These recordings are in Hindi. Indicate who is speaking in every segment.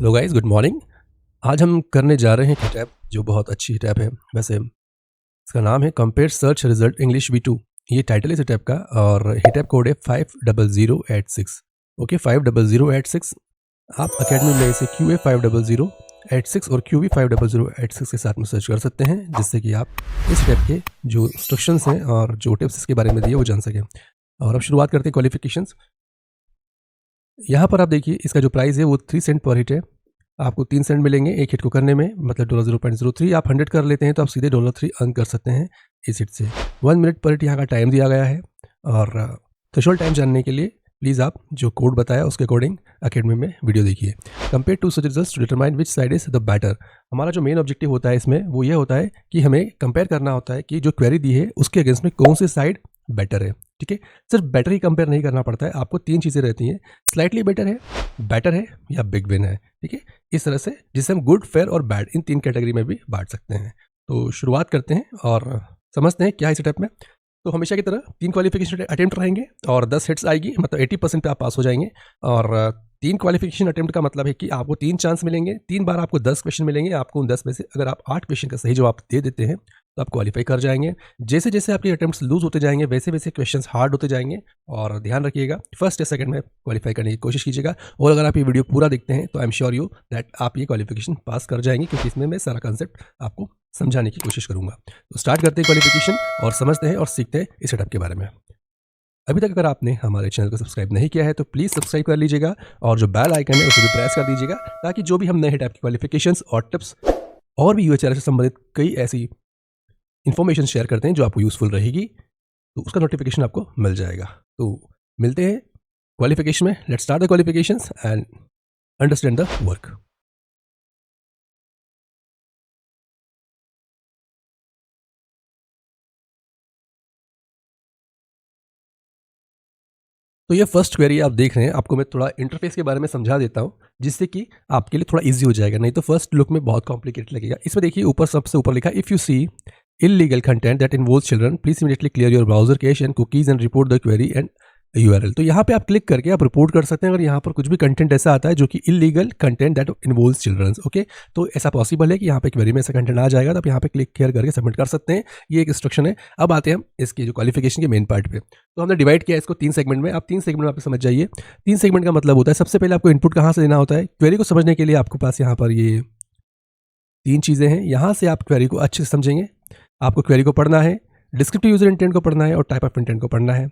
Speaker 1: Hello guys, good morning. आज हम करने जा रहे हैं एक टैब जो बहुत अच्छी टैब है। वैसे इसका नाम है compare search result English V2। ये टाइटल है इस टैब का और ये टैब कोड है 50086। ओके, 50086। आप अकेडमी में इसे QA 50086 और QV 50086 के साथ में सर्च कर सकते हैं, जिससे कि आप इस टैब के जो इंस्ट्रक्शंस हैं और जो टिप्स इसके बारे में दिए वो जान सकें। और अब शुरुआत करते हैं क्वालिफिकेशंस। यहाँ पर आप देखिए इसका जो प्राइस है वो 3 सेंट पर हिट है। आपको 3 सेंट मिलेंगे एक हिट को करने में, मतलब $0.03। आप 100 कर लेते हैं तो आप सीधे $3 अर्न कर सकते हैं इस हिट से। 1 मिनट पर हिट यहाँ का टाइम दिया गया है। और थ्रेशोल्ड टाइम जानने के लिए प्लीज़ आप जो कोड बताया उसके अकॉर्डिंग अकेडमी में वीडियो देखिए। Compare to such results to determine which side is the better. हमारा जो मेन ऑब्जेक्टिव होता है इसमें वो ये होता है कि हमें कंपेयर करना होता है कि जो क्वेरी दी है उसके अगेंस्ट में कौन सी साइड बेटर है। ठीक है, सिर्फ बेटर ही कंपेयर नहीं करना पड़ता है, आपको 3 चीज़ें रहती हैं। स्लाइटली बेटर है या बिग विन है। ठीक है, इस तरह से जिसे हम गुड, फेयर और बैड इन 3 कैटेगरी में भी बांट सकते हैं। तो शुरुआत करते हैं और समझते हैं क्या है इस स्टेप में। तो हमेशा की तरह 3 क्वालिफिकेशन अटेम्प्ट रहेंगे और 10 हिट्स आएगी, मतलब 80% पे आप पास हो जाएंगे। और 3 क्वालिफिकेशन अटेम्प्ट का मतलब है कि आपको 3 चांस मिलेंगे, 3 बार आपको 10 क्वेश्चन मिलेंगे। आपको उन 10 में से अगर आप 8 क्वेश्चन का सही जवाब दे देते हैं तो आप क्वालिफाई कर जाएंगे। जैसे जैसे आपके अटेम्प्ट्स लूज होते जाएंगे वैसे वैसे क्वेश्चंस हार्ड होते जाएंगे। और ध्यान रखिएगा, फर्स्ट या सेकंड में क्वालिफाई करने की कोशिश कीजिएगा। और अगर आप ये वीडियो पूरा देखते हैं तो I am sure you that आप ये क्वालिफिकेशन पास कर जाएंगे, क्योंकि इसमें मैं सारा कंसेप्ट आपको समझाने की कोशिश करूंगा। तो स्टार्ट करते हैं क्वालिफिकेशन और समझते हैं और सीखते हैं इस सेटअप के बारे में। अभी तक अगर आपने हमारे चैनल को सब्सक्राइब नहीं किया है तो प्लीज़ सब्सक्राइब कर लीजिएगा और जो बेल आइकन है उसे भी प्रेस कर दीजिएगा, ताकि जो भी हम नए टाइप की क्वालिफिकेशंस और टिप्स और भी UHRS से संबंधित कई ऐसी इन्फॉर्मेशन शेयर करते हैं जो आपको यूज़फुल रहेगी, तो उसका नोटिफिकेशन आपको मिल जाएगा। तो मिलते हैं क्वालिफिकेशन में। Let's start the qualifications and understand the work. तो ये फर्स्ट क्वेरी आप देख रहे हैं, आपको मैं थोड़ा इंटरफेस के बारे में समझा देता हूँ, जिससे कि आपके लिए थोड़ा इजी हो जाएगा, नहीं तो फर्स्ट लुक में बहुत कॉम्प्लिकेटेड लगेगा। इसमें देखिए ऊपर सबसे ऊपर लिखा है, if you see illegal content that involves children, please immediately clear your browser cache and cookies and report the query and URL। तो यहाँ पे आप क्लिक करके आप रिपोर्ट कर सकते हैं अगर यहाँ पर कुछ भी कंटेंट ऐसा आता है जो कि illegal content that involves childrens. Okay, तो ऐसा पॉसिबल है कि यहाँ पे क्वेरी में ऐसा कंटेंट आ जाएगा, तो आप यहाँ पे क्लिक केयर करके सबमिट कर सकते हैं। ये एक इंस्ट्रक्शन है। अब आते हैं हम इसकी जो क्वालिफिकेशन के मेन पार्ट पे। तो हमने डिवाइड किया इसको 3 सेगमेंट में। आप 3 सेगमेंट में आप समझ जाइए। 3 सेगमेंट का मतलब होता है, सबसे पहले आपको इनपुट कहाँ से देना होता है। क्वेरी को समझने के लिए आपके पास यहाँ पर ये 3 चीज़ें हैं। यहाँ से आप क्वेरी को अच्छे से समझेंगे। आपको क्वेरी को पढ़ना है, डिस्क्रिप्टिव यूजर इंटेंट को पढ़ना है और टाइप ऑफ इंटेंट को पढ़ना है।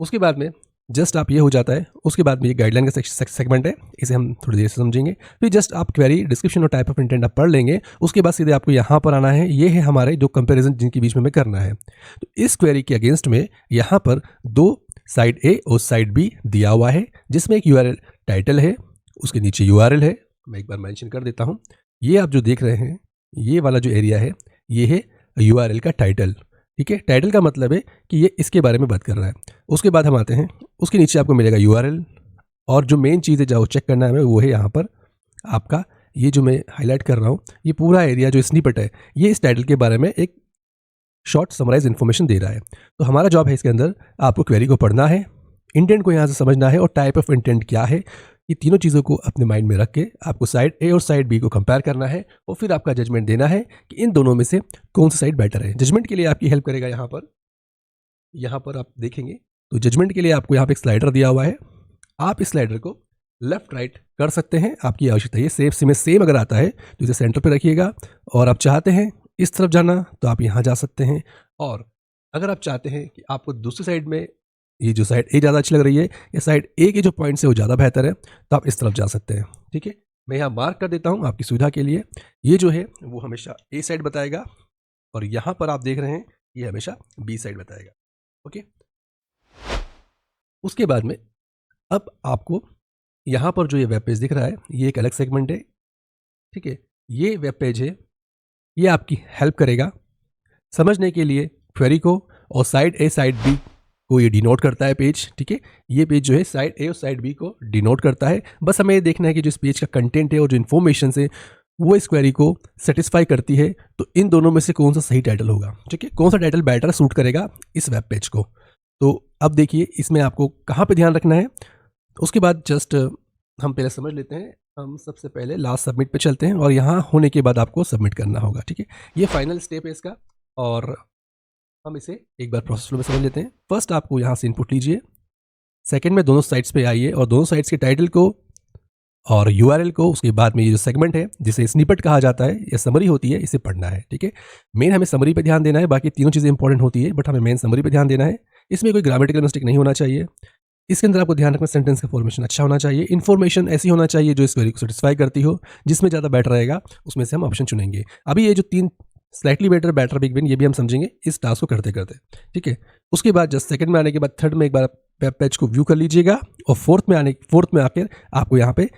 Speaker 1: उसके बाद में जस्ट आप ये हो जाता है। उसके बाद में ये गाइडलाइन का सेगमेंट है, इसे हम थोड़ी देर से समझेंगे। फिर जस्ट आप क्वेरी, डिस्क्रिप्शन और टाइप ऑफ इंटेंट आप पढ़ लेंगे। उसके बाद सीधे आपको यहाँ पर आना है। ये है हमारे जो कंपैरिजन जिनके बीच में हमें करना है। तो इस क्वेरी के अगेंस्ट में यहाँ पर 2 साइड A और साइड B दिया हुआ है, जिसमें एक URL टाइटल है, उसके नीचे URL है। मैं एक बार मेंशन कर देता हूँ। ये आप जो देख रहे हैं, ये वाला जो एरिया है, ये है URL का टाइटल। ठीक है, टाइटल का मतलब है कि ये इसके बारे में बात कर रहा है। उसके बाद हम आते हैं, उसके नीचे आपको मिलेगा URL। और जो मेन चीज़ है जो चेक करना है हमें, वो है यहाँ पर आपका ये जो मैं हाईलाइट कर रहा हूँ, ये पूरा एरिया जो स्निपेट है, ये इस टाइटल के बारे में एक शॉर्ट समराइज इन्फॉर्मेशन दे रहा है। तो हमारा जॉब है इसके अंदर आपको क्वेरी को पढ़ना है, इंटेंट को यहाँ से समझना है और टाइप ऑफ इंटेंट क्या है। ये तीनों चीज़ों को अपने माइंड में रख के आपको साइड A और साइड B को कंपेयर करना है और फिर आपका जजमेंट देना है कि इन दोनों में से कौन सा साइड बेटर है। जजमेंट के लिए आपकी हेल्प करेगा यहाँ पर आप देखेंगे तो जजमेंट के लिए आपको यहाँ पे एक स्लाइडर दिया हुआ है। आप इस स्लाइडर को लेफ्ट राइट कर सकते हैं, आपकी आवश्यकता है। सेम अगर आता है तो इसे सेंटर पर रखिएगा। और आप चाहते हैं इस तरफ जाना तो आप यहाँ जा सकते हैं। और अगर आप चाहते हैं कि आपको दूसरी साइड में ये जो साइड A ज़्यादा अच्छी लग रही है, या साइड A के जो पॉइंट्स है वो ज़्यादा बेहतर है, तो आप इस तरफ जा सकते हैं। ठीक है, मैं यहाँ मार्क कर देता हूँ आपकी सुविधा के लिए। ये जो है वो हमेशा A साइड बताएगा और यहाँ पर आप देख रहे हैं ये हमेशा B साइड बताएगा। ओके, उसके बाद में अब आपको यहाँ पर जो ये वेब पेज दिख रहा है, ये एक अलग सेगमेंट है। ठीक है, ये वेब पेज है, ये आपकी हेल्प करेगा समझने के लिए क्वेरी को। और साइड A साइड B को ये डिनोट करता है पेज। ठीक है, ये पेज जो है साइड A और साइड B को डिनोट करता है। बस हमें ये देखना है कि जो इस पेज का कंटेंट है और जो इन्फॉर्मेशन है वो इस क्वेरी को सेटिस्फाई करती है। तो इन दोनों में से कौन सा सही टाइटल होगा। ठीक है, कौन सा टाइटल बेटर सूट करेगा इस वेब पेज को। तो अब देखिए इसमें आपको कहाँ पे ध्यान रखना है। उसके बाद जस्ट हम पहले समझ लेते हैं। हम सबसे पहले लास्ट सबमिट पे चलते हैं और यहाँ होने के बाद आपको सबमिट करना होगा, ठीक है। ये फाइनल स्टेप है इसका और हम इसे एक बार प्रोसेस फ्लो में समझ लेते हैं। फर्स्ट आपको यहाँ से इनपुट लीजिए, सेकंड में दोनों साइट्स पे आइए और दोनों साइट्स के टाइटल को और यूआरएल को, उसके बाद में ये जो सेगमेंट है जिसे स्निपेट कहा जाता है या समरी होती है, इसे पढ़ना है, ठीक है। मेन हमें समरी पे ध्यान देना है, बाकी तीनों चीज़ें इंपॉर्टेंट होती है बट हमें मेन समरी पे ध्यान देना है। इसमें कोई ग्रामेटिकल मिस्टेक नहीं होना चाहिए। इसके अंदर आपको ध्यान रखना सेंटेंस का फॉर्मेशन अच्छा होना चाहिए, इन्फॉर्मेशन ऐसी होना चाहिए जो इस क्वेरी को सेटिस्फाई करती हो। जिसमें ज़्यादा बेटर रहेगा उसमें से हम ऑप्शन चुनेंगे। अभी ये जो 3 slightly better, better, big win, ये भी हम समझेंगे इस टास्क को करते करते, ठीक है। उसके बाद जस्ट सेकंड में आने के बाद थर्ड में एक बार वेब पेज को व्यू कर लीजिएगा और फोर्थ में आकर आपको यहाँ पे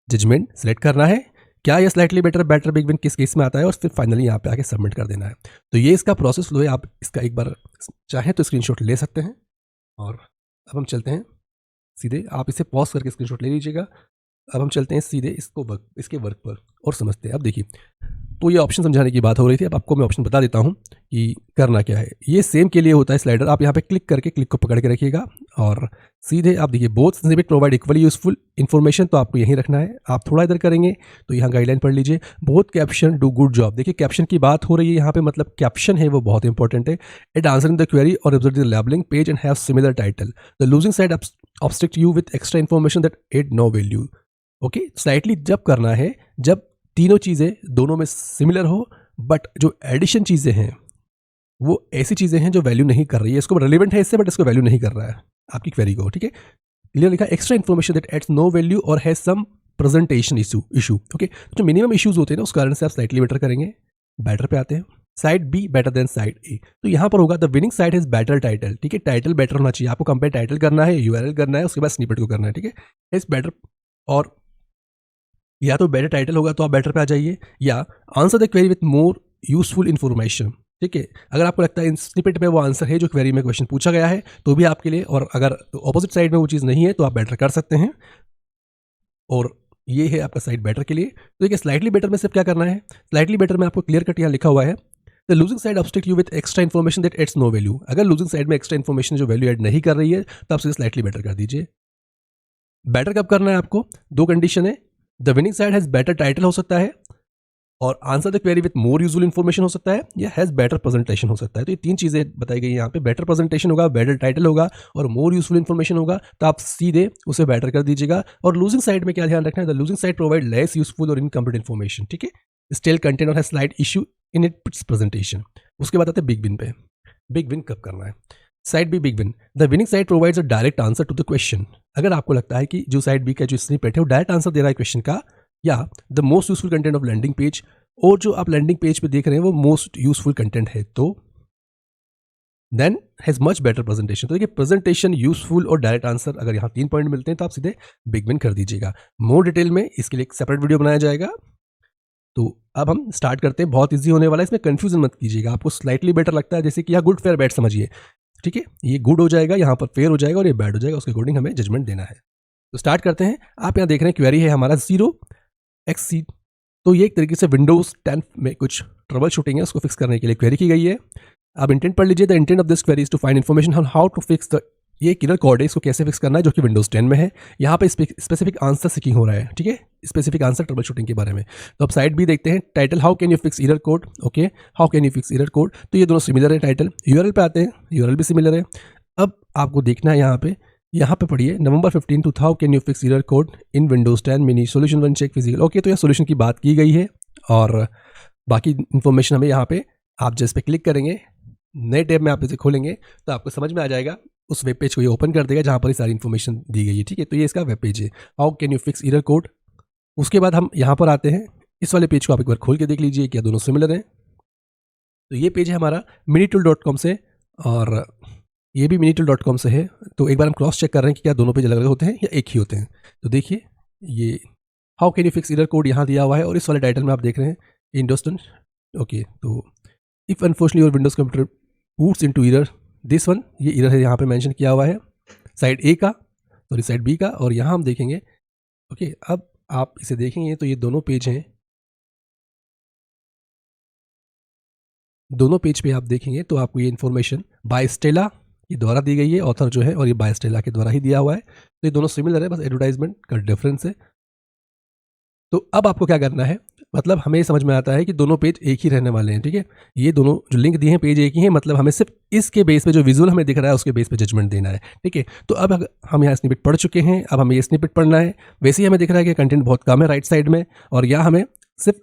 Speaker 1: जजमेंट सेलेक्ट करना है, क्या ये slightly better, better, big win किस केस में आता है और फिर फाइनली यहाँ पे आके सबमिट कर देना है। तो ये इसका प्रोसेस फ्लो है। आप इसका एक बार चाहें तो स्क्रीनशॉट ले सकते हैं। और अब हम चलते हैं सीधे, आप इसे पॉज करके स्क्रीनशॉट ले लीजिएगा। अब हम चलते हैं सीधे इसके वर्क पर और समझते हैं। अब देखिए, तो ये ऑप्शन समझाने की बात हो रही थी। अब आपको मैं ऑप्शन बता देता हूँ कि करना क्या है। ये सेम के लिए होता है स्लाइडर। आप यहाँ पे क्लिक करके क्लिक को पकड़ के रखिएगा और सीधे आप देखिए both snippet provide equally useful information, तो आपको यहीं रखना है। आप थोड़ा इधर करेंगे तो यहाँ गाइडलाइन पढ़ लीजिए, both caption do good job. देखिए कैप्शन की बात हो रही है यहाँ पे, मतलब कैप्शन है वो बहुत इंपॉर्टेंट है। It answer in the query और observe the labelling page and have similar title. The losing side obstruct you with extra information that add no value. Okay, slightly जब करना है जब तीनों चीज़ें दोनों में सिमिलर हो, बट जो एडिशन चीज़ें हैं वो ऐसी चीज़ें हैं जो वैल्यू नहीं कर रही है। इसको रेलिवेंट है इससे बट इसको वैल्यू नहीं कर रहा है आपकी क्वेरी को, ठीक है। क्लियर लिखा, extra information that adds no value और has some presentation issue. Okay, जो मिनिमम इश्यूज होते हैं ना उस कारण से आप स्लाइटली बेटर करेंगे। बेटर पे आते हैं, side B better than side A. तो यहाँ पर होगा the winning side has better title, ठीक है। टाइटल बेटर होना चाहिए। आपको कंपेयर टाइटल करना है, यूआरएल करना है, उसके बाद स्निपेट को करना है, ठीक है। इज बेटर, और या तो बेटर टाइटल होगा तो आप बेटर पे आ जाइए, या answer the query with more useful information, ठीक है। अगर आपको लगता है इन स्निपेट में वो आंसर है जो क्वेरी में क्वेश्चन पूछा गया है तो भी आपके लिए, और अगर ऑपोजिट साइड में वो चीज़ नहीं है तो आप बेटर कर सकते हैं। और ये है आपका साइड बेटर के लिए। तो देखिए स्लाइटली बेटर में सिर्फ क्या करना है, स्लाइटली बेटर में आपको क्लियर कट यहाँ लिखा हुआ है, the losing side obstruct you with extra information that adds no value. अगर लूजिंग साइड में एक्स्ट्रा इन्फॉर्मेशन जो वैल्यू एड नहीं कर रही है तो आप सीधे स्लाइटली बेटर कर दीजिए। बेटर कब करना है आपको, दो कंडीशन है, the winning side has better title हो सकता है, और answer the query with more usual information हो सकता है, या हैज बेटर प्रेजेंटेशन हो सकता है। तो ये तीन चीज़ें बताई गई यहाँ पे, बेटर प्रेजेंटेशन होगा, बेटर टाइटल होगा और मोर यूजफुल इन्फॉर्मेशन होगा, तो आप सीधे उसे बेटर कर दीजिएगा। और लूजिंग साइड में क्या ध्यान रखना है, the losing side provide less useful और इनकम्प्लीट इन्फॉर्मेशन, ठीक है। स्टिल कंटेंट और है slide issue in its presentation. उसके बाद आते हैं बिग विन पे। बिग विन कब करना है, side B big win, the winning side provides a direct answer to the question. अगर आपको लगता है कि जो साइड बी का जो स्निपेट है वो डायरेक्ट आंसर दे रहा है क्वेश्चन का, या the most useful content of landing page, और जो आप लैंडिंग पेज पे देख रहे हैं वो मोस्ट यूजफुल कंटेंट है, तो then has much better presentation. तो देखिए प्रेजेंटेशन, यूजफुल और डायरेक्ट आंसर, अगर यहाँ 3 पॉइंट मिलते हैं तो आप सीधे बिग विन कर दीजिएगा। मोर डिटेल में इसके लिए एक सेपरेट वीडियो बनाया जाएगा। तो अब हम स्टार्ट करते हैं, बहुत ईजी होने वाला है, इसमें कंफ्यूजन मत कीजिएगा। आपको स्लाइटली बेटर लगता है, जैसे कि यहाँ गुड फेयर बैड समझिए, ठीक है। ये गुड हो जाएगा, यहाँ पर फेयर हो जाएगा और ये बैड हो जाएगा, उसके अकॉर्डिंग हमें जजमेंट देना है। तो स्टार्ट करते हैं। आप यहाँ देख रहे हैं क्वेरी है हमारा 0xc। तो ये एक तरीके से विंडोज 10 में कुछ ट्रबल शूटिंग है, उसको फिक्स करने के लिए क्वेरी की गई है। आप इंटेंट पढ़ लीजिए, the intent of this query is to find information on how to fix the, ये एक एरर कोड है, इसको कैसे फिक्स करना है, जो कि विंडोज 10 में है। यहाँ पे स्पेसिफिक आंसर सीकिंग हो रहा है, ठीक है, स्पेसिफिक आंसर ट्रबल शूटिंग के बारे में। तो अब साइड भी देखते हैं, title how can you fix error code, okay, how can you fix error code, तो ये दोनों सिमिलर है टाइटल। यूआरएल पे आते हैं, यूआरएल भी सिमिलर है। अब आपको देखना है यहाँ पे पढ़िए, November 15 to how can you fix error code in Windows 10 mini solution 1 check physical, okay. तो यह सोल्यूशन की बात की गई है और बाकी इन्फॉर्मेशन हमें यहाँ पे, आप जिस पे क्लिक करेंगे, नए टैब में आप इसे खोलेंगे तो आपको समझ में आ जाएगा, उस वेब पेज को ये ओपन कर देगा जहाँ पर ये सारी इन्फॉर्मेशन दी गई है, ठीक है। तो ये इसका वेब पेज है, how can you fix error code. उसके बाद हम यहाँ पर आते हैं, इस वाले पेज को आप एक बार खोल के देख लीजिए क्या दोनों सिमिलर हैं। तो ये पेज है हमारा minitool.com से, और ये भी minitool.com से है। तो एक बार हम क्रॉस चेक कर रहे हैं कि क्या दोनों पेज अलग अलग होते हैं या एक ही होते हैं। तो देखिए ये how can you fix error code यहाँ दिया हुआ है, और इस वाले टाइटल में आप देख रहे हैं इंडोस्टन, ओके। तो if unfortunately your Windows computer boots into error, this one, ये एरर है यहाँ पे मेंशन किया हुआ है, साइड ए का, सॉरी साइड बी का, और यहाँ हम देखेंगे, ओके। अब आप इसे देखेंगे तो ये दोनों पेज हैं, दोनों पेज पे आप देखेंगे तो आपको ये इन्फॉर्मेशन बाय स्टेला ये द्वारा दी गई है, ऑथर जो है, और ये बाय स्टेला के द्वारा ही दिया हुआ है। तो ये दोनों सिमिलर है, बस एडवर्टाइजमेंट का डिफरेंस है। तो अब आपको क्या करना है, मतलब हमें समझ में आता है कि दोनों पेज एक ही रहने वाले हैं, ठीक है। ये दोनों जो लिंक दिए हैं पेज एक ही हैं, मतलब हमें सिर्फ इसके बेस पे जो विजुअल हमें दिख रहा है उसके बेस पे जजमेंट देना है, ठीक है। तो अब हम यहाँ स्निपेट पढ़ चुके हैं, अब हमें ये स्निपेट पढ़ना है। वैसे ही हमें दिख रहा है कि कंटेंट बहुत कम है राइट साइड में, और यहाँ हमें सिर्फ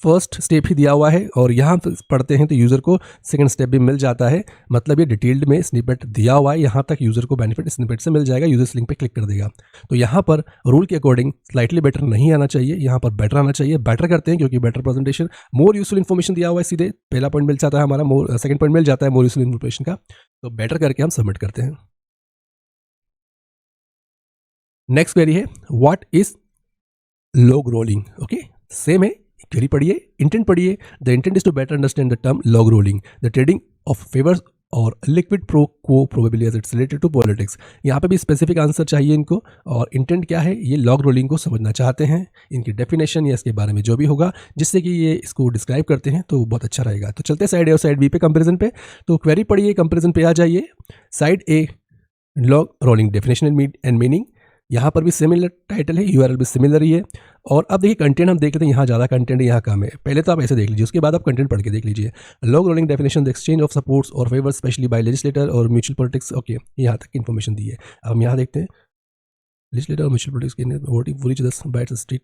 Speaker 1: फर्स्ट स्टेप ही दिया हुआ है, और यहाँ पढ़ते हैं तो यूज़र को सेकंड स्टेप भी मिल जाता है। मतलब ये डिटेल्ड में स्निपेट दिया हुआ है, यहाँ तक यूज़र को बेनिफिट स्निपेट से मिल जाएगा, यूज़र्स लिंक पे क्लिक कर देगा। तो यहाँ पर रूल के अकॉर्डिंग स्लाइटली बेटर नहीं आना चाहिए, यहाँ पर बेटर आना चाहिए। बेटर करते हैं क्योंकि better presentation, more useful information दिया हुआ है, सीधे पहला पॉइंट मिल जाता है हमारा, सेकंड पॉइंट मिल जाता है मोर यूजफुल इन्फॉर्मेशन का। तो बेटर करके हम सबमिट करते हैं। नेक्स्ट क्वेरी है what is log rolling. Okay, same है, क्वेरी पढ़िए, इंटेंट पढ़िए। The intent is to better understand the term log rolling, the trading of favours और liquid pro quo probability as it's related to politics. यहाँ पे भी स्पेसिफिक आंसर चाहिए इनको, और इंटेंट क्या है, ये लॉग रोलिंग को समझना चाहते हैं, इनकी डेफिनेशन या इसके बारे में जो भी होगा जिससे कि ये इसको डिस्क्राइब करते हैं तो बहुत अच्छा रहेगा। तो चलते साइड ए और साइड बी पे कंपेरिजन पे। तो क्वेरी पढ़िए, कंपेरिजन पे आ जाइए। Side A log rolling definition and meaning, यहाँ पर भी सिमिलर टाइटल है, यूआरएल भी सिमिलर ही है। और अब देखिए कंटेंट हम देख लेते हैं, यहाँ ज़्यादा कंटेंट है, यहाँ कम है। पहले तो आप ऐसे देख लीजिए, उसके बाद आप कंटेंट पढ़ के देख लीजिए। Log rolling definition the exchange of supports और फेवर स्पेशली बाय लेजिस्लेटर और म्यूचुअल पॉलिटिक्स। ओके, यहाँ तक इन्फॉर्मेशन दी है। अब हम यहाँ देखते हैं लेजिस्लेटर और म्यूचुअल पॉलिटिक्स के।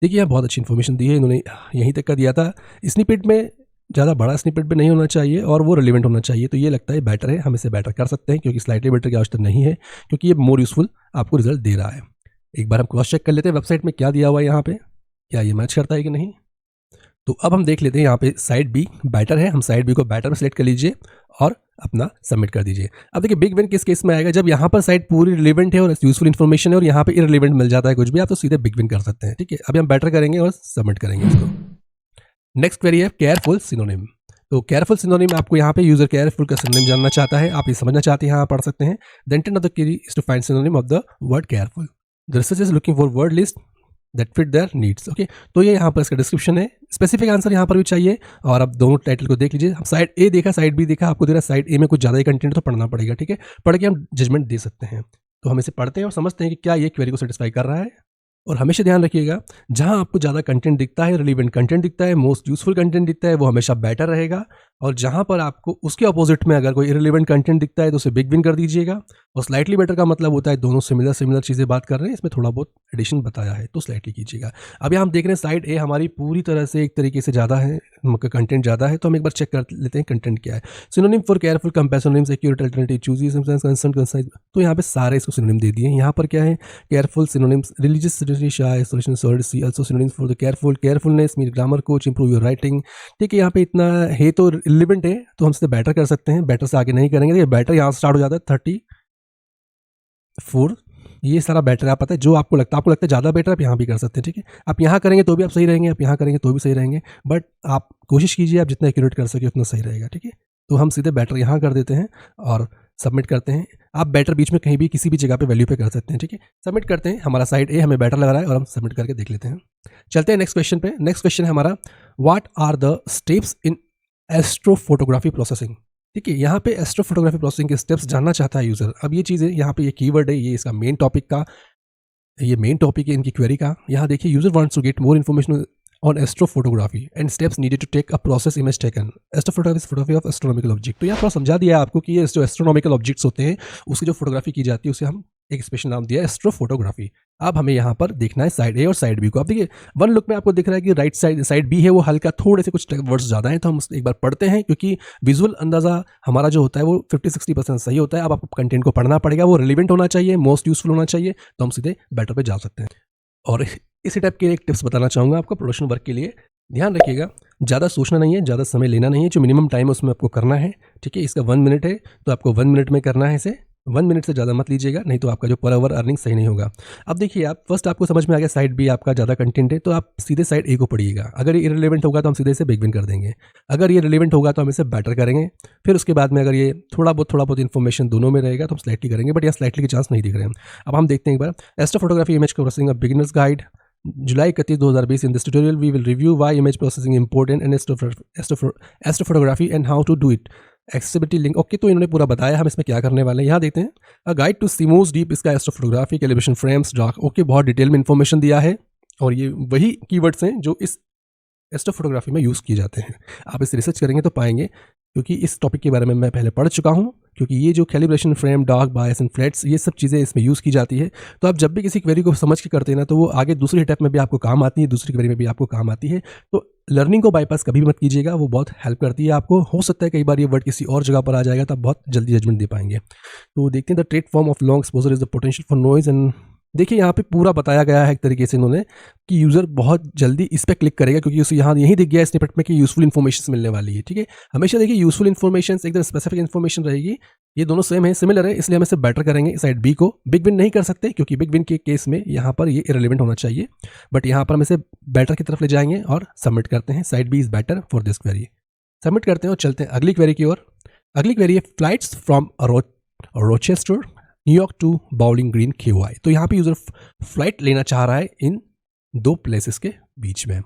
Speaker 1: देखिए यहाँ बहुत अच्छी इन्फॉर्मेशन दी है इन्होंने, यहीं तक का दिया था। स्निपेट में ज़्यादा बड़ा स्निपेट भी नहीं होना चाहिए और वो रिलेवेंट होना चाहिए, तो ये लगता है बेटर है, हम इसे बेटर कर सकते हैं क्योंकि स्लाइटली बेटर की आवश्यकता नहीं है, क्योंकि ये मोर यूजफुल आपको रिजल्ट दे रहा है। एक बार हम क्रॉस चेक कर लेते हैं वेबसाइट में क्या दिया हुआ है, यहाँ पे क्या ये मैच करता है कि नहीं। तो अब हम देख लेते हैं, यहाँ पे साइड बी बेटर है, हम साइड बी को बेटर में सेलेक्ट कर लीजिए और अपना सबमिट कर दीजिए। अब देखिए बिग विन किस केस में आएगा, जब यहाँ पर साइड पूरी रिलेवेंट है और यूजफुल इन्फॉर्मेशन है और यहाँ पे इररिलेवेंट मिल जाता है कुछ भी, आप तो सीधे बिग विन कर सकते हैं, ठीक है। अभी हम बेटर करेंगे और सबमिट करेंगे इसको। नेक्स्ट क्वेरी है केयरफुल सिनोनिम। तो केयरफुल सिनोनिम आपको यहाँ पे यूजर केयरफुल का सिनोनिम जानना चाहता है, आप ये समझना चाहते हैं, यहाँ पढ़ सकते हैं। The intent of the query is to find synonym of the word careful. The research is looking for word list that fit their needs. Okay, तो ये यहाँ पर इसका डिस्क्रिप्शन है, स्पेसिफिक आंसर यहाँ पर भी चाहिए। और आप दोनों टाइटल को देख लीजिए, हम साइड ए देखा, साइड बी देखा, आपको दे रहा साइड ए में कुछ ज़्यादा ही कंटेंट तो पढ़ना पड़ेगा, ठीक है। पढ़ के हम जजमेंट दे सकते हैं। तो हम इसे पढ़ते हैं और समझते हैं कि क्या ये क्वेरी को सेटिस्फाई कर रहा है। और हमेशा ध्यान रखिएगा, जहां आपको ज़्यादा कंटेंट दिखता है, रिलेवेंट कंटेंट दिखता है, मोस्ट यूजफुल कंटेंट दिखता है, वो हमेशा बेटर रहेगा। और जहां पर आपको उसके अपोजिट में अगर कोई इररिलेवेंट कंटेंट दिखता है तो उसे बिग विन कर दीजिएगा। और स्लाइटली बेटर का मतलब होता है दोनों सिमिलर चीज़ें बात कर रहे हैं, इसमें थोड़ा बहुत एडिशन बताया है तो स्लाइटली कीजिएगा। अब यहाँ हम देख रहे हैं साइड ए हमारी पूरी तरह से एक तरीके से ज़्यादा है, कंटेंट ज़्यादा है, तो हम एक बार चेक कर लेते हैं कंटेंट क्या है। Synonym for careful comparison, synonyms accurate alternative choosing concern concise, तो यहाँ पे सारे इसको सिनोनिम दे दिए हैं। यहाँ पर क्या है, careful synonyms religious shy solution solidity, also synonyms for the careful, carefulness mean grammar coach, improve your writing, ठीक है। यहाँ पे इतना है तो रिलेवेंट है तो हम इसे बेटर कर सकते हैं, बेटर से आगे नहीं करेंगे। ये बेटर यहाँ से स्टार्ट हो जाता है 34, ये सारा बेटर है, आप पता है जो आपको लगता है ज़्यादा बेटर, आप यहाँ भी कर सकते हैं, ठीक है। आप यहाँ करेंगे तो भी आप सही रहेंगे, आप यहाँ करेंगे तो भी सही रहेंगे, बट आप कोशिश कीजिए आप जितना एक्यूरेट कर सके उतना सही रहेगा, ठीक है। तो हम सीधे बेटर यहाँ कर देते हैं और सबमिट करते हैं। आप बेटर बीच में कहीं भी किसी भी जगह पे वैल्यू पे कर सकते हैं, ठीक है। सबमिट करते हैं, हमारा साइड ए हमें बेटर लग रहा है और हम सबमिट करके देख लेते हैं। चलते हैं नेक्स्ट क्वेश्चन पे। नेक्स्ट क्वेश्चन है हमारा what are the steps in astrophotography processing, ठीक है। यहाँ पे एस्ट्रोफोटोग्राफी प्रोसेसिंग के स्टेप्स जानना चाहता है यूजर। अब ये चीज़ें यहाँ पे ये कीवर्ड है, ये इसका मेन टॉपिक का, ये मेन टॉपिक है इनकी क्वेरी का। यहाँ देखिए user wants to get more information on astrophotography and steps needed to take a process image taken. Astrophotography is photography of astronomical object. तो यहाँ थोड़ा समझा दिया है आपको कि ये जो एस्ट्रोनॉमिकल ऑब्जेक्ट्स होते हैं उसकी जो फोटोग्राफी की जाती है उसे हम एक स्पेशल नाम दिया है एस्ट्रोफोटोग्राफी। अब हमें यहाँ पर देखना है साइड ए और साइड बी को। आप देखिए वन लुक में आपको दिख रहा है कि राइट साइड बी है वो हल्का थोड़े से कुछ वर्ड्स ज़्यादा हैं, तो हम एक बार पढ़ते हैं क्योंकि विजुअल अंदाज़ा हमारा जो होता है वो 50-60% सही होता है। अब आपको कंटेंट को पढ़ना पड़ेगा, वो रिलेवेंट होना चाहिए, मोस्ट यूजफुल होना चाहिए, तो हम सीधे बेटर पे जा सकते हैं। और इसी टाइप के एक टिप्स बताना चाहूँगा आपको प्रोडक्शन वर्क के लिए। ध्यान रखिएगा, ज़्यादा सोचना नहीं है, ज़्यादा समय लेना नहीं है, जो मिनिमम टाइम है उसमें आपको करना है, ठीक है। इसका 1 मिनट है तो आपको 1 मिनट में करना है इसे, 1 मिनट से ज़्यादा मत लीजिएगा, नहीं तो आपका जो पर आवर अर्निंग सही नहीं होगा। अब देखिए आप फर्स्ट आपको समझ में आ गया साइड बी आपका ज़्यादा कंटेंट है तो आप सीधे साइड ए को पढ़िएगा। अगर ये इररिलेवेंट होगा तो हम सीधे इसे बिग विन कर देंगे, अगर ये रिलेवेंट होगा तो हम इसे बेटर करेंगे। फिर उसके बाद में अगर ये थोड़ा बहुत इन्फॉर्मेशन दोनों में रहेगा तो हम स्लाइटली करेंगे, बट यहाँ स्लाइटली के चांस नहीं दिख रहे हैं। अब हम देखते हैं एक बार astrophotography image processing beginners guide July 31, 2020। In this tutorial, we will review why image processing is important in astrophotography and how to do it. Accessibility link, okay, तो इन्होंने पूरा बताया, हम इसमें क्या करने वाले हैं यहाँ देखते हैं। A guide to see most deep, इसका astrophotography, calibration frames, dark, okay, बहुत डिटेल में इन्फॉर्मेशन दिया है। और ये वही कीवर्ड्स हैं जो इस एस्ट्रोफोटोग्राफी में यूज़ किए जाते हैं। आप इस रिसर्च करेंगे तो पाएंगे, क्योंकि इस टॉपिक के बारे में मैं पहले पढ़ चुका हूँ, क्योंकि ये जो calibration frame, dark, bias and flats, ये सब चीज़ें इसमें यूज़ की जाती है। तो आप जब भी किसी क्वेरी को समझ के करते हैं ना, तो वो आगे दूसरी स्टेप में भी आपको काम आती है, दूसरी क्वेरी में भी आपको काम आती है। तो लर्निंग को बाईपास कभी भी मत कीजिएगा, वो बहुत हेल्प करती है आपको। हो सकता है कई बार ये वर्ड किसी और जगह पर आ जाएगा, तो आप बहुत जल्दी जजमेंट दे पाएंगे। तो देखते हैं, the trait form of long exposure is the potential for noise and देखिए यहाँ पे पूरा बताया गया है एक तरीके से इन्होंने कि यूज़र बहुत जल्दी इस पर क्लिक करेगा, क्योंकि उसे यहाँ यही दिख गया स्निपेट में कि यूज़फुल इन्फॉर्मेशन मिलने वाली है। ठीक है, हमेशा देखिए यूज़फुल इन्फॉर्मेशन एकदम स्पेसिफिक इन्फॉर्मेशन रहेगी। ये दोनों सेम है, सिमिलर है, इसलिए हम इसे बेटर करेंगे साइड बी को। बिग विन नहीं कर सकते, क्योंकि बिग विन के केस में यहाँ पर ये इरेलीवेंट होना चाहिए, बट यहाँ पर हम इसे बेटर की तरफ ले जाएंगे और सबमिट करते हैं। Side B is better for this query. Submit करते हैं और चलते हैं अगली क्वेरी की ओर। अगली क्वेरी है flights from Rochester New York to Bowling Green KY। तो यहाँ पे यूज़र फ्लाइट लेना चाह रहा है इन दो प्लेसेस के बीच में।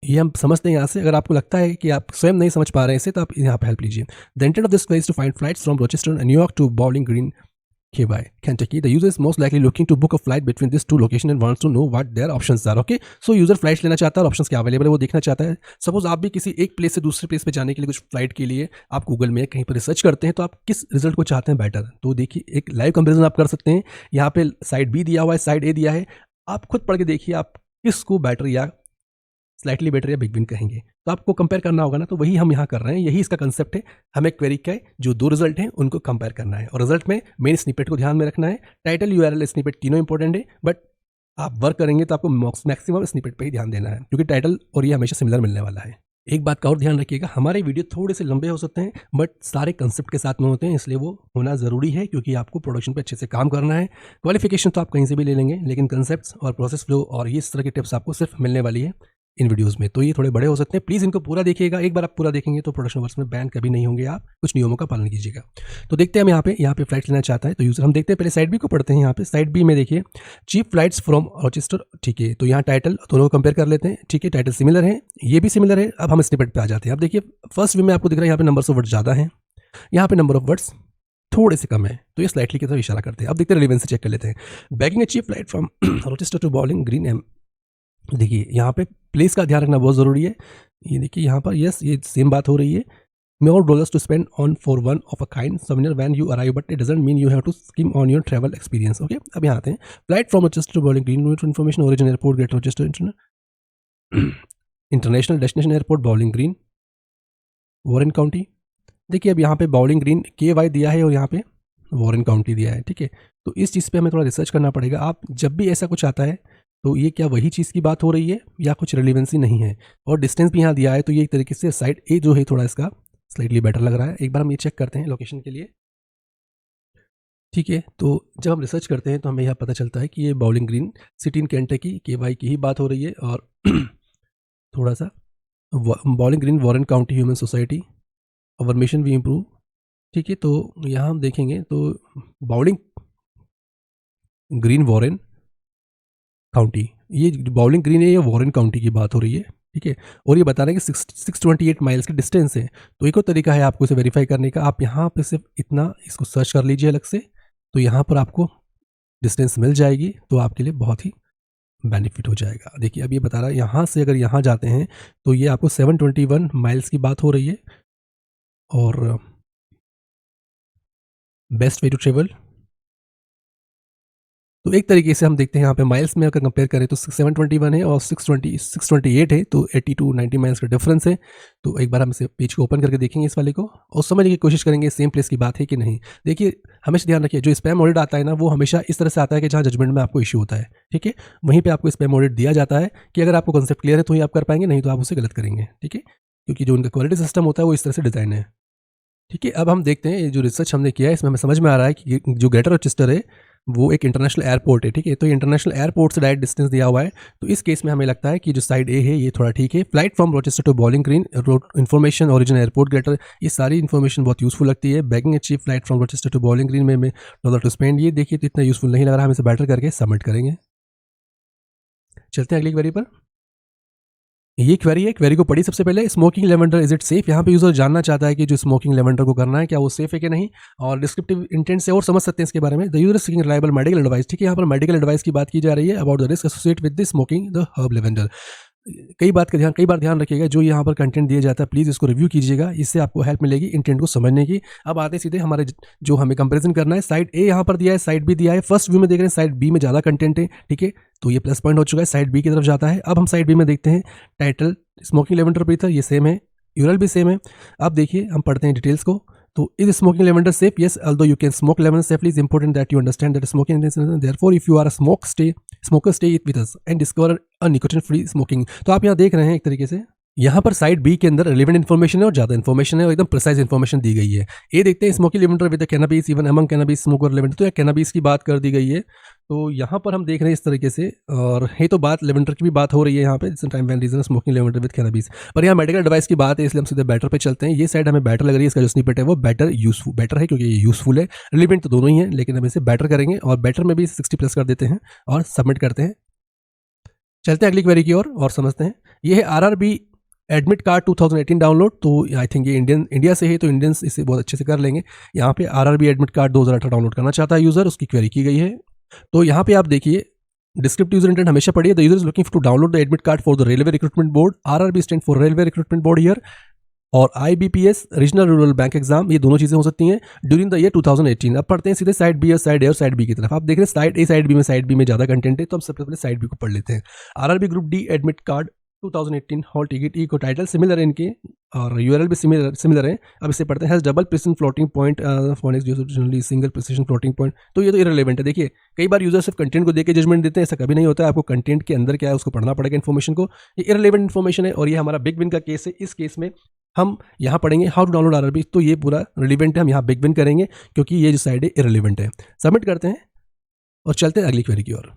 Speaker 1: ये हम समझते हैं यहाँ से। अगर आपको लगता है कि आप स्वयं नहीं समझ पा रहे हैं इसे, तो आप यहाँ पे हेल्प लीजिए। The intent of this query is to find flights from Rochester and New York to Bowling Green KY, Kentucky. The user is most likely looking to book a flight between these two locations and wants to know what their options are. Okay, so user flights लेना चाहता है और ऑप्शंस क्या अवेलेबल है वो देखना चाहता है। सपोज आप भी किसी एक प्लेस से दूसरे प्लेस पे जाने के लिए कुछ फ्लाइट के लिए आप गूगल में कहीं पर रिसर्च करते हैं, तो आप किस रिजल्ट को चाहते हैं बेटर। तो देखिए एक लाइव कंपेरिजन आप कर सकते हैं। यहाँ पे साइड बी दिया हुआ है, साइड ए दिया है, आप खुद पढ़ के देखिए आप किसको बेटर या स्लाइटली बेटर या बिग विन कहेंगे। तो आपको कंपेयर करना होगा ना, तो वही हम यहाँ कर रहे हैं। यही इसका कंसेप्ट है। हमें क्वेरी का जो दो रिजल्ट हैं उनको कंपेयर करना है, और रिजल्ट में मेन स्निपेट को ध्यान में रखना है। टाइटल, URL, स्निपेट तीनों इंपॉर्टेंट है, बट आप वर्क करेंगे तो आपको मैक्सिमम स्निपेट पे ही ध्यान देना है, क्योंकि टाइटल और ये हमेशा सिमिलर मिलने वाला है। एक बात का और ध्यान रखिएगा, हमारे वीडियो थोड़े से लंबे हो सकते हैं, बट सारे कंसेप्ट के साथ में होते हैं, इसलिए वो होना ज़रूरी है, क्योंकि आपको प्रोडक्शन पे अच्छे से काम करना है। क्वालिफिकेशन तो आप कहीं से भी ले लेंगे, लेकिन कंसेप्ट्स और प्रोसेस फ्लो और ये इस तरह की टिप्स आपको सिर्फ मिलने वाली है इन वीडियोस में। तो ये थोड़े बड़े हो सकते हैं, प्लीज़ इनको पूरा देखिएगा। एक बार आप पूरा देखेंगे तो प्रोडक्शन वर्स में बैन कभी नहीं होंगे आप। कुछ नियमों का पालन कीजिएगा। तो देखते हैं हम यहाँ पे फ्लाइट्स लेना चाहता है तो यूज़र, हम देखते हैं पहले साइड बी को पढ़ते हैं। यहाँ पे साइड बी में देखिए चीप फ्लाइट्स फ्रॉम रोचेस्टर। ठीक है, तो यहाँ टाइटल दोनों को कंपेयर कर लेते हैं। ठीक है, टाइटल सिमिलर है, ये भी सिमिलर है। अब हम स्निपेट पे आ जाते हैं। अब देखिए फर्स्ट व्यू में आपको दिख रहा है यहाँ पे नंबर ऑफ वर्ड्स ज़्यादा हैं, यहाँ पे नंबर ऑफ वर्ड्स थोड़े से कम है, तो ये स्लाइटली की तरफ इशारा करते हैं। अब देखते हैं रिलेवेंस चेक कर लेते हैं। Bagging a cheap flight from Rochester to Bowling Green M. देखिए यहाँ पे प्लेस का ध्यान रखना बहुत ज़रूरी है। ये देखिए यहाँ पर यस, ये सेम बात हो रही है। more dollars to spend on for one of a kind souvenir when you arrive, but it doesn't mean you have to skim on your travel experience. Okay, अब यहाँ आते हैं। Flight from Rochester to Bowling Green information, origin airport, Greater Rochester International destination airport, Bowling Green, Warren County. देखिए अब यहाँ पे बाउलिंग ग्रीन KY दिया है और यहाँ पे वॉरेन काउंटी दिया है। ठीक है, तो इस चीज़ पे हमें थोड़ा रिसर्च करना पड़ेगा। आप जब भी ऐसा कुछ आता है तो ये क्या वही चीज़ की बात हो रही है या कुछ रिलेवेंसी नहीं है। और डिस्टेंस भी यहाँ दिया है, तो ये एक तरीके से साइड ए जो है थोड़ा इसका स्लाइटली बेटर लग रहा है। एक बार हम ये चेक करते हैं लोकेशन के लिए। ठीक है, तो जब हम रिसर्च करते हैं तो हमें यहाँ पता चलता है कि ये Bowling green city in Kentucky KY की ही बात हो रही है। और थोड़ा सा Bowling Green Warren County human society, our mission we improve. ठीक है, तो यहाँ हम देखेंगे तो बाउलिंग ग्रीन वॉरेन काउंटी, ये बाउलिंग ग्रीन है, ये वॉरेन काउंटी की बात हो रही है। ठीक है, और ये बता रहे हैं कि 628 माइल्स की डिस्टेंस है। तो एक और तरीका है आपको इसे वेरीफाई करने का। आप यहाँ पे सिर्फ इतना इसको सर्च कर लीजिए अलग से, तो यहाँ पर आपको डिस्टेंस मिल जाएगी, तो आपके लिए बहुत ही बेनिफिट हो जाएगा। देखिए अब ये बता रहा है यहाँ से अगर यहाँ जाते हैं तो ये आपको 721 माइल्स की बात हो रही है। और बेस्ट वे टू ट्रेवल, तो एक तरीके से हम देखते हैं यहाँ पे माइल्स में अगर कंपेयर करें तो 721 है और 628 है, तो 80 to 90 माइल्स का डिफरेंस है। तो एक बार हम इसे पेज को ओपन करके देखेंगे इस वाले को और समझने की कोशिश करेंगे सेम प्लेस की बात है कि नहीं। देखिए हमेशा ध्यान रखिए, जो स्पैम ऑडिट आता है ना वो हमेशा इस तरह से आता है कि जहाँ जजमेंट में आपको इशू होता है। ठीक है, वहीं पर आपको स्पैम ऑडिट दिया जाता है कि अगर आपको कंसेप्ट क्लियर है तो ही आप कर पाएंगे, नहीं तो आप उसे गलत करेंगे। ठीक है, क्योंकि जो उनका क्वालिटी सिस्टम होता है वो इस तरह से डिज़ाइन है। ठीक है, अब हम देखते हैं जो रिसर्च हमने किया है इसमें हमें समझ में आ रहा है कि जो ग्रेटर रोचेस्टर है वो एक इंटरनेशनल एयरपोर्ट है। ठीक है, तो इंटरनेशनल एयरपोर्ट से डायरेक्ट डिस्टेंस दिया हुआ है, तो इस केस में हमें लगता है कि जो साइड ए है ये थोड़ा ठीक है। Flight from Rochester to Bowling Green information, origin airport, Greater, ये सारी इन्फॉर्मेशन बहुत यूजफुल लगती है। Bagging achieve flight from Rochester to Bowling Green में डॉलर टू स्पेंड, ये देखिए तो इतना यूजफुल नहीं लग रहा, हम इसे बेटर करके सबमिट करेंगे। चलते हैं अगली क्वेरी पर। ये क्वेरी है, क्वेरी को पढ़ी सबसे पहले। Smoking lavender is it safe? यहाँ पे यूजर जानना चाहता है कि जो स्मोकिंग लेवेंडर को करना है क्या वो सेफ है कि नहीं, और डिस्क्रिप्टिव इंटेंट से और समझ सकते हैं इसके बारे में। The user seeking reliable medical advice, ठीक है, यहाँ पर मेडिकल एडवाइस की बात की जा रही है about the risk associate with the smoking the herb lavender. कई बार ध्यान रखिएगा, जो यहाँ पर कंटेंट दिया जाता है प्लीज़ इसको रिव्यू कीजिएगा, इससे आपको हेल्प मिलेगी इंटेंट को समझने की। अब आते सीधे हमारे जो हमें कंपैरिजन करना है, साइड ए यहाँ पर दिया है, साइड बी दिया है। फर्स्ट व्यू में देख रहे हैं साइड बी में ज़्यादा कंटेंट है, ठीक है, तो ये प्लस पॉइंट हो चुका है, साइड बी की तरफ जाता है। अब हम साइड बी में देखते हैं, टाइटल स्मोकिंग लेवेंडर ब्रीथर ये सेम है, यूरल भी सेम है। अब देखिए हम पढ़ते हैं डिटेल्स को। तो is smoking lavender safe? Yes, although you can smoke lavender safely, it's important that you understand that smoking is, therefore if you are a smoker stay with us and discover a nicotine free smoking। तो आप यहाँ देख रहे हैं एक तरीके से यहाँ पर साइड बी के अंदर रिलेवेंट इन्फॉर्मेशन है और ज़्यादा इन्फॉर्मेशन है और एकदम प्रिसाइज इन्फॉर्मेशन दी गई है। ये देखते हैं smoking lavender with cannabis even among cannabis smoker lavender, तो यहाँ कैनाबीस की बात कर दी गई है। तो यहाँ पर हम देख रहे हैं इस तरीके से, और ये तो बात लेवेंडर की भी बात हो रही है यहाँ पे, time van region smoking lavender with cannabis. पर यहाँ मेडिकल एडवाइस की बात है, इसलिए हम सीधे बेटर पे चलते हैं। ये साइड हमें बेटर लग रही है, इसका जो स्निपेट है वो बेटर है क्योंकि ये यूजफुल है। रिलेवेंट तो दोनों ही है, लेकिन हम इसे बेटर करेंगे और बेटर में भी 60+ कर देते हैं और सबमिट करते हैं। चलते हैं अगली क्वेरी की ओर और समझते हैं। ये है आरआरबी एडमिट कार्ड 2018 डाउनलोड। तो आई थिंक ये इंडिया से है, तो इंडियंस इसे बहुत अच्छे से कर लेंगे। यहाँ पे आरआरबी एडमिट कार्ड 2018 डाउनलोड करना चाहता है यूजर, उसकी क्वेरी की गई है। तो यहाँ पे आप देखिए डिस्क्रिप्टिव यूजर इंटेंट हमेशा पढ़िए। The user is looking to download the admit card for the railway recruitment board, RRB stand for railway recruitment board year, और IBPS regional rural bank exam, ये दोनों चीज़ें हो सकती हैं ड्यूरिंग द ईयर 2018। अब पढ़ते हैं सीधे साइड बी और साइड ए और साइड बी की तरफ। आप देख रहे हैं साइड बी में ज़्यादा कंटेंट है, तो हम सबसे पहले साइड बी को पढ़ लेते हैं। RRB group D admit card 2018 hall ticket ई को टाइटल सिमिलर है इनके और यूआरएल भी सिमिलर है। अब इसे पढ़ते हैं। Has double precision floating point phoenix generally single precision floating point, तो ये तो इररिलेवेंट है। देखिए कई बार यूजर सिर्फ कंटेंट को देख के जजमेंट देते हैं, ऐसा कभी नहीं होता है। आपको कंटेंट के अंदर क्या है उसको पढ़ना पड़ेगा इन्फॉर्मेशन को। ये इररिलेवेंट इन्फॉर्मेशन है और ये हमारा बिग विन का केस है। इस केस में हम यहाँ पढ़ेंगे हाउ टू डाउनलोड आरआरबी, तो ये पूरा रिलेवेंट है, हम यहाँ बिग विन करेंगे क्योंकि ये जो साइड है इररिलेवेंट है। सबमिट करते हैं और चलते हैं अगली क्वेरी की ओर।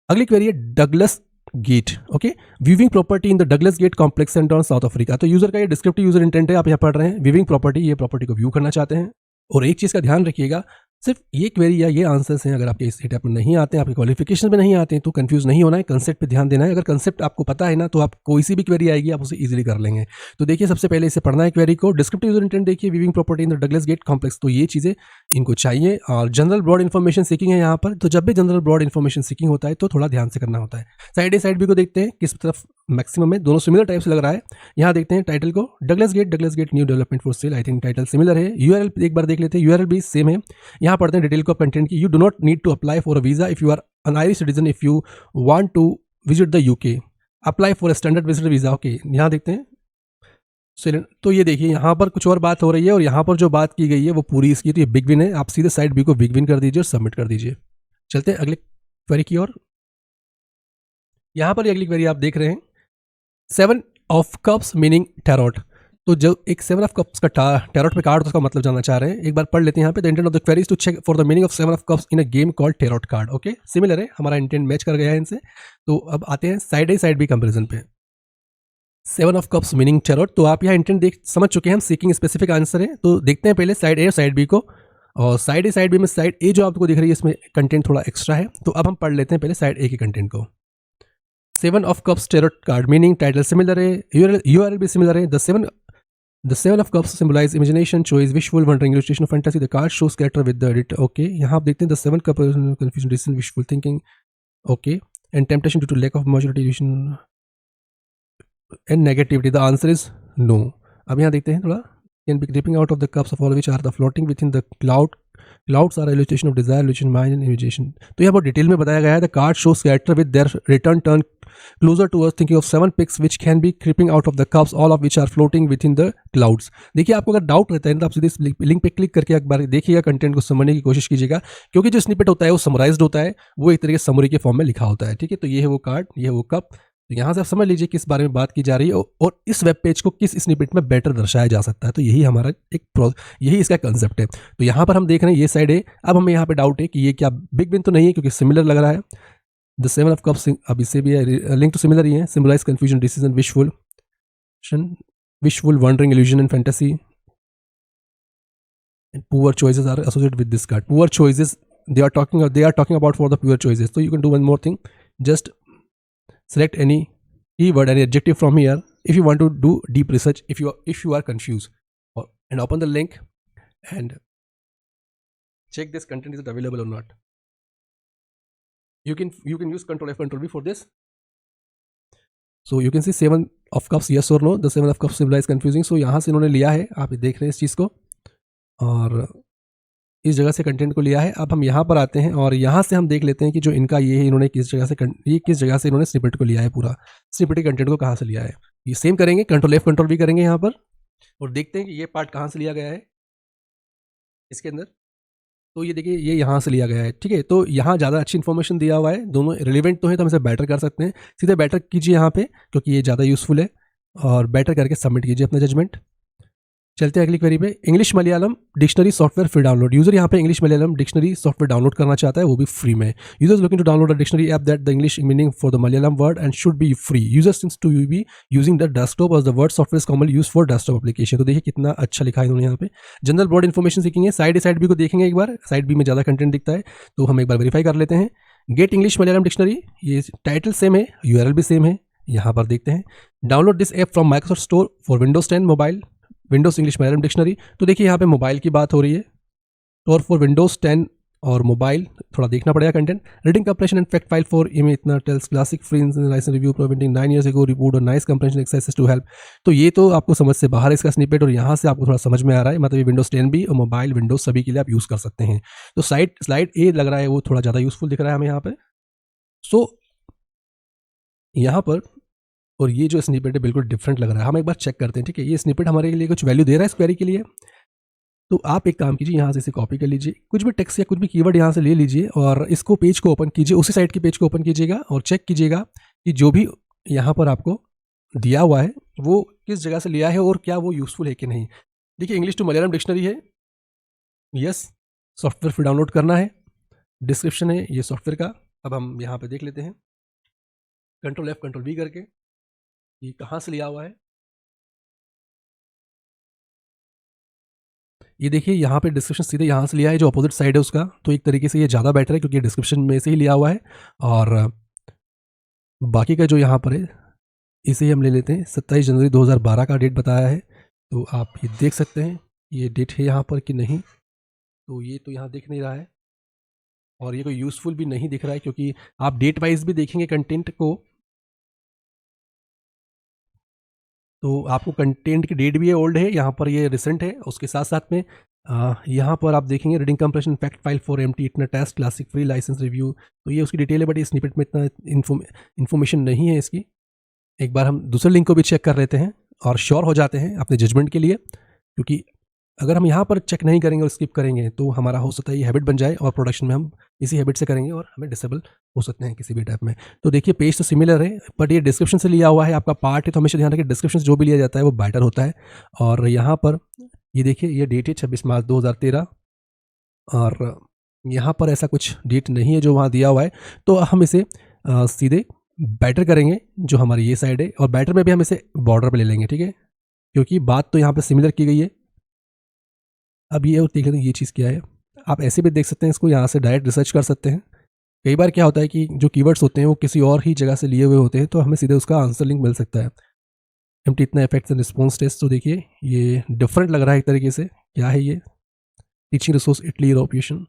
Speaker 1: अगली क्वेरी है Douglas Gate, okay, viewing property in the Douglas Gate complex centre South Africa. तो यूजर का ये डिस्क्रिप्टिव यूजर इंटेंट है, आप यहाँ पढ़ रहे हैं व्यूइंग प्रॉपर्टी, ये प्रॉपर्टी को व्यू करना चाहते हैं। और एक चीज़ का ध्यान रखिएगा, सिर्फ ये क्वेरी या ये आंसर्स हैं, अगर आपके इस सेटअप में नहीं आते हैं, आपके क्वालिफिकेशन में नहीं आते हैं, तो कंफ्यूज नहीं होना है, कंसेप्ट पे ध्यान देना है। अगर कंसेप्ट आपको पता है ना, तो आप कोई सी भी क्वेरी आएगी आप उसे इजीली कर लेंगे। तो देखिए सबसे पहले इसे पढ़ना है क्वेरी को। डिस्क्रिप्टिव यूजर इंटेंट देखिए, viewing property in the Douglas Gate complex, तो ये चीज़ें इनको चाहिए। और जनरल ब्रॉड इन्फॉर्मेशन सीकिंग है यहाँ पर, तो जब भी जनरल ब्रॉड इन्फॉर्मेशन सीकिंग होता है तो थोड़ा ध्यान से करना होता है। साइड ए साइड बी को देखते हैं किस तरफ मैक्सिमम में, दोनों सिमिलर टाइप से लग रहा है। यहाँ देखते हैं टाइटल को, Douglas get new development for sale, I think title similar है। यूआरएल एक बार देख लेते हैं, यूआरएल भी सेम है। यहाँ पढ़ते हैं डिटेल को कंटेंट की। You do not need to apply for a visa if you are an Irish citizen, if you want to visit the UK apply for a standard visitor visa, okay. यहाँ देखते हैं, तो ये देखिए यहाँ पर कुछ और बात हो रही है और यहाँ पर जो बात की गई है वो पूरी इसकी, तो ये बिग विन है। आप सीधे साइड बी को बिग विन कर दीजिए और सबमिट कर दीजिए। चलते हैं अगले क्वेरी की ओर। यहाँ पर अगली क्वेरी आप देख रहे हैं, 7 ऑफ कप्स मीनिंग टैरोट। तो जो एक 7 ऑफ कप्स का टैरोट पे कार्ड, उसका मतलब जानना चाह रहे हैं। एक बार पढ़ लेते हैं यहाँ पे। The intent of the query is to check for the meaning of 7 of cups in a game called tarot card, okay. Similar है, हमारा इंटेंट मैच कर गया है इनसे। तो अब आते हैं साइड ए साइड बी कंपेरिजन पे। 7 ऑफ कप्स मीनिंग टैरोट, तो आप यहाँ इंटेंट समझ चुके हैं, हम सीकिंग स्पेसिफिक आंसर है। तो देखते हैं पहले साइड ए और साइड बी को। और साइड ए साइड बी में साइड ए जो आपको दिख रही है इसमें कंटेंट थोड़ा एक्स्ट्रा है, तो अब हम पढ़ लेते हैं पहले साइड ए के कंटेंट को। 7 of cups tarot card meaning title similar है, यूआरएल भी सिमिलर है। The seven of cups symbolize imagination, choice, wishful wondering, illustration of fantasy. The card shows character with the edit. Okay, यहाँ आप देखते हैं the seven cup confusion, decision, wishful thinking. Okay, and temptation due to lack of maturity, illusion, and negativity. The answer is no. अब यहाँ देखते हैं थोड़ा, can be creeping out of the cups of all which are the floating within the cloud. Clouds are a illustration of desire, illusion, mind, and imagination. तो यहाँ पर डिटेल में बताया गया है, the card shows character with their return turn closer to us, thinking of 7 pigs which can be creeping out of the cups, all of which are floating within the clouds. देखिए आपको अगर डाउट रहता है तो आप सीधे इस लिंक पे क्लिक करके एक बार देखिएगा, कंटेंट को समझने की कोशिश कीजिएगा, क्योंकि जो स्निपेट होता है वो समराइज्ड होता है, वो एक तरीके से समरी के फॉर्म में लिखा होता है, ठीक है। तो ये है वो कार्ड, ये है वो कप। तो यहाँ से आप समझ लीजिए किस बारे में बात की जा रही है और इस वेब पेज को किस स्निपेट में बेटर दर्शाया जा सकता है। तो यही हमारा यही इसका कंसेप्ट है। तो यहाँ पर हम देख रहे हैं ये साइड है। अब हमें यहाँ पे डाउट है कि ये क्या बिग विन तो नहीं है, क्योंकि सिमिलर लग रहा है। द 7 ऑफ कप्स, अब इससे भी लिंक तो सिमिलर ही है। Symbolise confusion, decision, wishful wondering, illusion and fantasy. Poor choices are associated with this card. Poor choices they are talking about for the pure choices. So you can do one more thing, just select any keyword and adjective from here if you want to do deep research, if you are confused, and open the link and check this content is it available or not. You can use Control F Control V for this. So you can see 7 of cups yes or no. The 7 of cups symbolize confusing. So यहाँ से इन्होंने लिया है, आप देख रहे हैं इस चीज़ को, और इस जगह से कंटेंट को लिया है. अब हम यहाँ पर आते हैं और यहाँ से हम देख लेते हैं कि जो इनका ये है, इन्होंने किस जगह से इन्होंने स्निपेट को लिया है, पूरा स्निपेट के कंटेंट को कहाँ से लिया है. ये सेम करेंगे, Control F Control V करेंगे यहाँ पर और देखते हैं कि ये पार्ट कहाँ से लिया गया है इसके अंदर. तो ये देखिए ये यहाँ से लिया गया है, ठीक है. तो यहाँ ज़्यादा अच्छी इन्फॉर्मेशन दिया हुआ है, दोनों रिलेवेंट तो है, तो हम इसे बेटर कर सकते हैं. सीधे बेटर कीजिए यहाँ पे क्योंकि ये ज़्यादा यूज़फुल है, और बेटर करके सबमिट कीजिए अपना जजमेंट. चलते हैं अगली क्वेरी पे. English Malayalam dictionary software free download. User यहाँ पे English Malayalam dictionary software download करना चाहता है, वो भी फ्री में. Users looking to download a dictionary app that the English meaning for the Malayalam word and should be free. User since to be using the desktop और the word software is commonly use for desktop application. तो देखिए कितना अच्छा लिखा है इन्होंने यहाँ पे. जनरल ब्रॉड इन्फॉर्मेशन सीखेंगे. साइड बी को देखेंगे एक बार. साइड बी में ज़्यादा कंटेंट दिखता है, तो हम एक बार वेरीफाई कर लेते हैं. गेट इंग्लिश मलयालम डिक्शनरी, ये टाइटल सेम है, URL भी सेम है. यहाँ पर देखते हैं. Download this app from Microsoft store for Windows 10 mobile, Windows English Malayalam dictionary. तो देखिए यहाँ पे मोबाइल की बात हो रही है, और फॉर विंडोज 10 और मोबाइल थोड़ा देखना पड़ेगा content. Reading comprehension and fact file for image इतना tales classic free licence review providing 9 years ago report और nice comprehension exercises to help. तो ये तो आपको समझ से बाहर है इसका स्निपेट, और यहाँ से आपको थोड़ा समझ में आ रहा है. मतलब ये विंडोज 10 भी और मोबाइल विंडोज सभी के लिए आप यूज़ कर सकते हैं. तो स्लाइड ए लग रहा है वो थोड़ा ज़्यादा यूजफुल दिख रहा है हमें यहाँ पे. सो यहाँ पर, और ये जो स्निपेट है बिल्कुल डिफरेंट लग रहा है. हम एक बार चेक करते हैं, ठीक है. ये स्निपेट हमारे लिए कुछ वैल्यू दे रहा है इस क्वेरी के लिए. तो आप एक काम कीजिए, यहाँ से इसे कॉपी कर लीजिए, कुछ भी टेक्स्ट या कुछ भी कीवर्ड यहाँ से ले लीजिए और इसको पेज को ओपन कीजिए, उसी साइड के पेज को ओपन कीजिएगा और चेक कीजिएगा कि जो भी यहाँ पर आपको दिया हुआ है वो किस जगह से लिया है और क्या वो यूज़फुल है कि नहीं. देखिए इंग्लिश टू मलयालम डिक्शनरी है, यस. सॉफ्टवेयर फिर डाउनलोड करना है, डिस्क्रिप्शन है ये सॉफ्टवेयर का. अब हम यहाँ पर देख लेते हैं Control F Control V करके ये कहाँ से लिया हुआ है. ये देखिए यहाँ पे डिस्क्रिप्शन सीधे यहाँ से लिया है, जो अपोजिट साइड है उसका. तो एक तरीके से ये ज़्यादा बेटर है क्योंकि डिस्क्रिप्शन में से ही लिया हुआ है, और बाकी का जो यहाँ पर है इसे हम ले लेते हैं. 27 जनवरी 2012 का डेट बताया है, तो आप ये देख सकते हैं ये डेट है यहाँ पर कि नहीं. तो ये तो यहाँ दिख नहीं रहा है, और ये कोई यूज़फुल भी नहीं दिख रहा है क्योंकि आप डेट वाइज भी देखेंगे कंटेंट को तो आपको कंटेंट की डेट भी है ओल्ड है, यहाँ पर ये रिसेंट है. उसके साथ साथ में यहाँ पर आप देखेंगे reading comprehension fact file for MT इतना test classic free licence review. तो ये उसकी डिटेल है, बट ये स्निपेट में इतना इन्फॉर्मेशन नहीं है इसकी. एक बार हम दूसरे लिंक को भी चेक कर लेते हैं और श्योर हो जाते हैं अपने जजमेंट के लिए, क्योंकि अगर हम यहाँ पर चेक नहीं करेंगे और स्किप करेंगे तो हमारा हो सकता है ये हैबिट बन जाए और प्रोडक्शन में हम इसी हैबिट से करेंगे और हमें डिसेबल हो सकते हैं किसी भी टाइप में. तो देखिए पेज तो सिमिलर है, बट ये डिस्क्रिप्शन से लिया हुआ है, आपका पार्ट है, तो हमेशा ध्यान रखिए डिस्क्रिप्शन से जो भी लिया जाता है वो बेटर होता है. और यहाँ पर ये देखिए ये डेट है 26 मार्च 2013, और यहाँ पर ऐसा कुछ डेट नहीं है जो वहाँ दिया हुआ है. तो हम इसे सीधे बेटर करेंगे जो हमारी ये साइड है, और बेटर में भी हम इसे बॉर्डर पर ले लेंगे, ठीक है, क्योंकि बात तो यहाँ पर सिमिलर की गई है. अब ये देख लेते हैं ये चीज़ क्या है. आप ऐसे भी देख सकते हैं इसको, यहाँ से डायरेक्ट रिसर्च कर सकते हैं. कई बार क्या होता है कि जो कीवर्ड्स होते हैं वो किसी और ही जगह से लिए हुए होते हैं, तो हमें सीधे उसका आंसर लिंक मिल सकता है. एमटी इतना इफेक्ट्स एंड रिस्पॉन्स टेस्ट, तो देखिए ये डिफरेंट लग रहा है एक तरीके से. क्या है ये? टीचिंग रिसोर्स इटली यूरोपिएशन,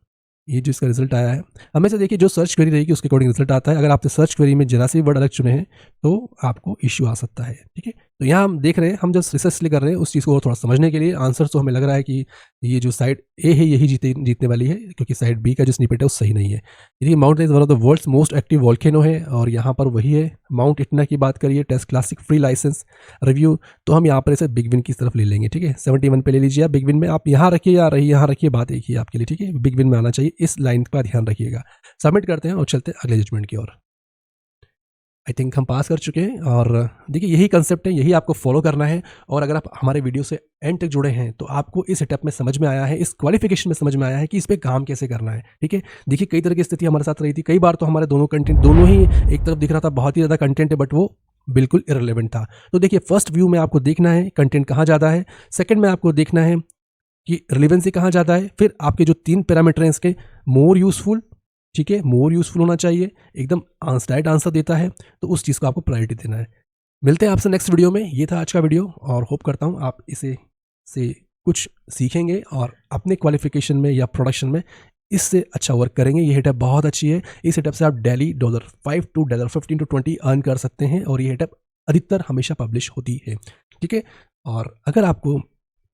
Speaker 1: ये जो इसका रिजल्ट आया है. हमेशा देखिए जो सर्च क्वेरी रहेगी उसके अकॉर्डिंग रिजल्ट आता है. अगर आपने सर्च क्वेरी में जरा सी वर्ड अलग चुने हैं तो आपको इश्यू आ सकता है, ठीक है. तो यहाँ हम देख रहे हैं, हम जब रिसर्च इसलिए कर रहे हैं उस चीज़ को और थोड़ा समझने के लिए. आंसर तो हमें लग रहा है कि ये जो साइड ए है यही जीतने वाली है, क्योंकि साइड बी का जो स्निपेट है वो सही नहीं है. ये mount is one of the world's most active volcano है, और यहाँ पर वही है. माउंट इटना की बात करिए, test classic free licence review, तो हम यहाँ पर इसे बिग विन की तरफ ले लेंगे, ठीक है. 71 पे ले लीजिए आप बिग विन में. आप यहाँ रखिए या रही यहाँ रखिए, बात एक ही आपके लिए, ठीक है. बिग विन में आना चाहिए, इस लाइन का ध्यान रखिएगा. सबमिट करते हैं और चलते हैं अगले जजमेंट की ओर. आई थिंक हम पास कर चुके हैं, और देखिए यही कंसेप्ट है, यही आपको फॉलो करना है. और अगर आप हमारे वीडियो से एंड तक जुड़े हैं तो आपको इस सेटअप में समझ में आया है, इस क्वालिफिकेशन में समझ में आया है कि इस पर काम कैसे करना है, ठीक है. देखिए कई तरह की स्थिति हमारे साथ रही थी. कई बार तो हमारे दोनों कंटेंट दोनों ही एक तरफ दिख रहा था, बहुत ही ज़्यादा कंटेंट है, बट वो बिल्कुल इररिलेवेंट था. तो देखिए फर्स्ट व्यू में आपको देखना है कंटेंट कहाँ ज़्यादा है, सेकेंड में आपको देखना है कि रिलेवेंसी कहाँ ज़्यादा है, फिर आपके जो 3 पैरामीटर हैं इसके, मोर यूजफुल, ठीक है, मोर यूजफुल होना चाहिए, एकदम डायरेक्ट आंसर देता है, तो उस चीज़ को आपको प्रायोरिटी देना है. मिलते हैं आपसे नेक्स्ट वीडियो में। ये था आज का वीडियो और होप करता हूँ आप इसे से कुछ सीखेंगे और अपने क्वालिफिकेशन में या प्रोडक्शन में इससे अच्छा वर्क करेंगे। ये हिटअप बहुत अच्छी है। इस हिटअप से आप डेली $5 to $15 to $20 अर्न कर सकते हैं और ये हिटअप अधिकतर हमेशा पब्लिश होती है, ठीक है। और अगर आपको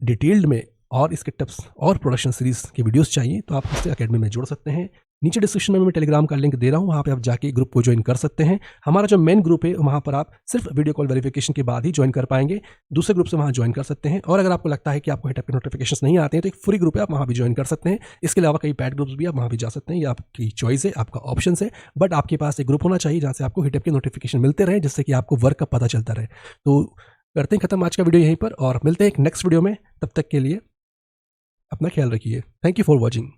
Speaker 1: डिटेल्ड में और इसके टिप्स और प्रोडक्शन सीरीज़ की वीडियोस चाहिए तो आप इससे अकेडमी में जुड़ सकते हैं। नीचे डिस्क्रिप्शन में मैं टेलीग्राम का लिंक दे रहा हूँ, वहाँ पे आप जाके ग्रुप को ज्वाइन कर सकते हैं। हमारा जो मेन ग्रुप है वहाँ पर आप सिर्फ वीडियो कॉल वेरिफिकेशन के बाद ही ज्वाइन कर पाएंगे। दूसरे ग्रुप से वहाँ ज्वाइन कर सकते हैं। और अगर आपको लगता है कि आपको हिटअप के नोटिफिकेशन नहीं आते हैं तो एक फ्री ग्रुप है, आप वहाँ भी ज्वाइन कर सकते हैं। इसके अलावा कई पैड ग्रुप्स भी आप वहाँ भी जा सकते हैं, ये आपकी चॉइस है, आपका ऑप्शन है। बट आपके पास एक ग्रुप होना चाहिए जहाँ से आपको हिटअप के नोटिफिकेशन मिलते रहे, जिससे कि आपको वर्क का पता चलता रहे। तो करते हैं खत्म आज का वीडियो यहीं पर और मिलते हैं एक नेक्स्ट वीडियो में। तब तक के लिए अपना ख्याल रखिए। Thank you for watching.